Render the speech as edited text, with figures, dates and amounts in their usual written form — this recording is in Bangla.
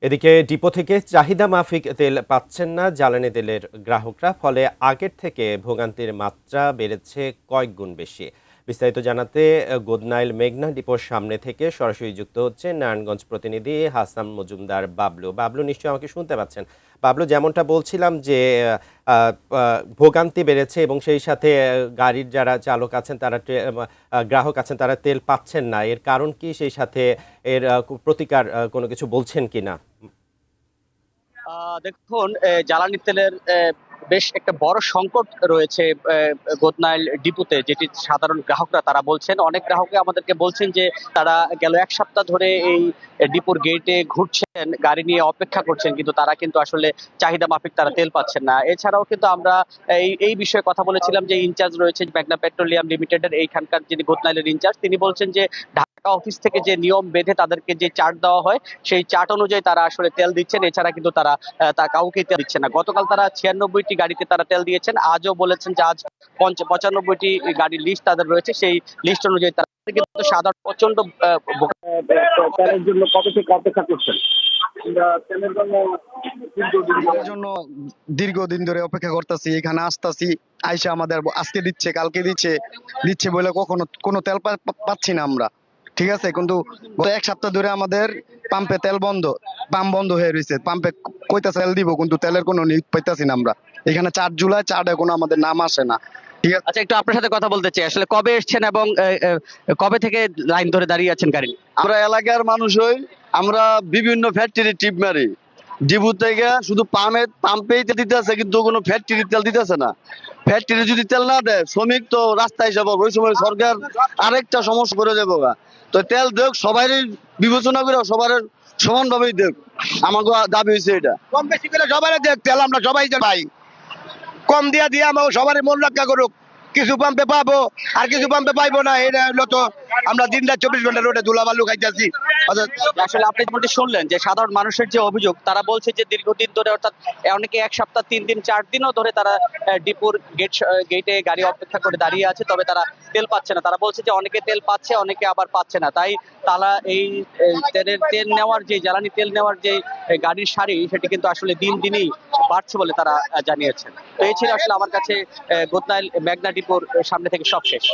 এদিকে ডিপো থেকে চাহিদা মাফিক তেল পাচ্ছেন না জ্বালানি তেলের গ্রাহকরা, ফলে আগের থেকে ভোগান্তির মাত্রা বেড়েছে কয়েক গুণ বেশি। বিস্তারিত জানাতে গোদনাইল মেঘনা ডিপোর সামনে থেকে সরাসরি যুক্ত হচ্ছে নারায়ণগঞ্জ প্রতিনিধি হাসান মজুমদার বাবলু। বাবলু, নিশ্চয়ই আমাকে শুনতে পাচ্ছেন? বাবলু, যেমনটা বলছিলাম যে ভোগান্তি বেড়েছে এবং সেই সাথে গাড়ির যারা চালক আছেন তারা গ্রাহক আছেন তারা তেল পাচ্ছেন না, এর কারণ কি? সেই সাথে এর প্রতিকার কোনো কিছু বলছেন কিনা? দেখুন, জ্বালানি তেলের বেশ একটা বড় সংকট রয়েছে গোদনাইল ডিপোতে, যেটি সাধারণ গ্রাহকরা তারা বলছেন। অনেক গ্রাহকে আমাদেরকে বলছেন যে তারা গেল এক সপ্তাহ ধরে এই ডিপোর গেটে ঘুরছেন, গাড়ি নিয়ে অপেক্ষা করছেন, কিন্তু তারা কিন্তু আসলে চাহিদা মাফিক তারা তেল পাচ্ছেন না। এছাড়াও কিন্তু আমরা এই এই বিষয়ে কথা বলেছিলাম যে ইনচার্জ রয়েছে মেঘনা পেট্রোলিয়াম লিমিটেডের এইখানকার যিনি গোদনাইলের ইনচার্জ, তিনি বলছেন যে ঢাকা অফিস থেকে যে নিয়ম বেঁধে তাদেরকে যে চার্ট দেওয়া হয় সেই চার্ট অনুযায়ী তারা আসলে তেল দিচ্ছেন, এছাড়া কিন্তু তারা তা কাউকে তেল দিচ্ছে না। গতকাল তারা 96টি গাড়িতে তারা তেল দিয়েছেন, আজও বলেছেন যে আজ 95টি গাড়ির লিস্ট তাদের রয়েছে, সেই লিস্ট অনুযায়ী তারা কিন্তু সাধারণ প্রচন্ড তেলের জন্য কবে থেকে অপেক্ষা করছেন? এর জন্য দীর্ঘদিন ধরে অপেক্ষা করতেছি, এখানে আসতেছি, আইসা আমাদের আজকে দিচ্ছে, কালকে দিচ্ছে, দিচ্ছে বলে কখনো কোনো তেল পাচ্ছি না আমরা। ঠিক আছে, কিন্তু গত এক সপ্তাহ ধরে আমাদের পাম্পে তেল বন্ধ, পাম্প বন্ধ হয়ে রয়েছে। পাম্পে কইতাছে তেল দিব, কিন্তু তেলের কোনো নিউজ পাইতাছি না আমরা। এখানে 4 জুলাই, 4 কোনো আমাদের নাম আসে না। ঠিক আছে, আচ্ছা, একটু আপনার সাথে কথা বলতে চাই, আসলে কবে এসেছেন এবং কবে থেকে লাইন ধরে দাঁড়িয়ে আছেন গাড়ি? আমরা এলাকার মানুষ হই, আমরা বিভিন্ন ফ্যাক্টরি টিপ মারি। ডিপু থেকে শুধু পাম্পেই তেল দিতেছে, কিন্তু কোনো ফ্যাক্টরি তেল দিতেছে না। ফ্যাক্টরি যদি তেল না দেয়, শ্রমিক তো রাস্তায় যাবো, ওই সময় সরকার আরেকটা সমস্যা করে যাবো। তো তেল দেখ, সবাই বিবেচনা করে সবার সমানভাবেই দেখ, আমাকে দাবি হয়েছে এটা। কম বেশি করে সবাই দেখ, তেল আমরা সবাই ভাই কম দিয়া দিয়ে আমাকে সবারই মন রক্ষা করুক। কিছু পাম্পে পাবো আর কিছু পাম্পে পাইবো না, এটা হলো তো আমরা দিন রাত 24 ঘন্টা রোডে ধুলাবালু খাইতেছি। আসলে আপনি যেমনটি শুনলেন যে সাধারণ মানুষের যে অভিযোগ, তারা বলছে যে দীর্ঘদিন ধরে, অর্থাৎ অনেকে এক সপ্তাহ, 3 দিন, 4 দিনও ধরে তারা ডিপোর গেটে গাড়ি অপেক্ষা করে দাঁড়িয়ে আছে, তবে তারা তেল পাচ্ছে না। তারা বলছে যে অনেকে তেল পাচ্ছে, অনেকে আবার পাচ্ছে না। তাই তারা এই তেল নেওয়ার যে জ্বালানি তেল নেওয়ার যে গাড়ির সারি, সেটি কিন্তু আসলে দিন দিনই বাড়ছে বলে তারা জানিয়েছেন। তো এই ছিল আসলে আমার কাছে গোদনাইল মেঘনা ডিপোর সামনে থেকে সব শেষ।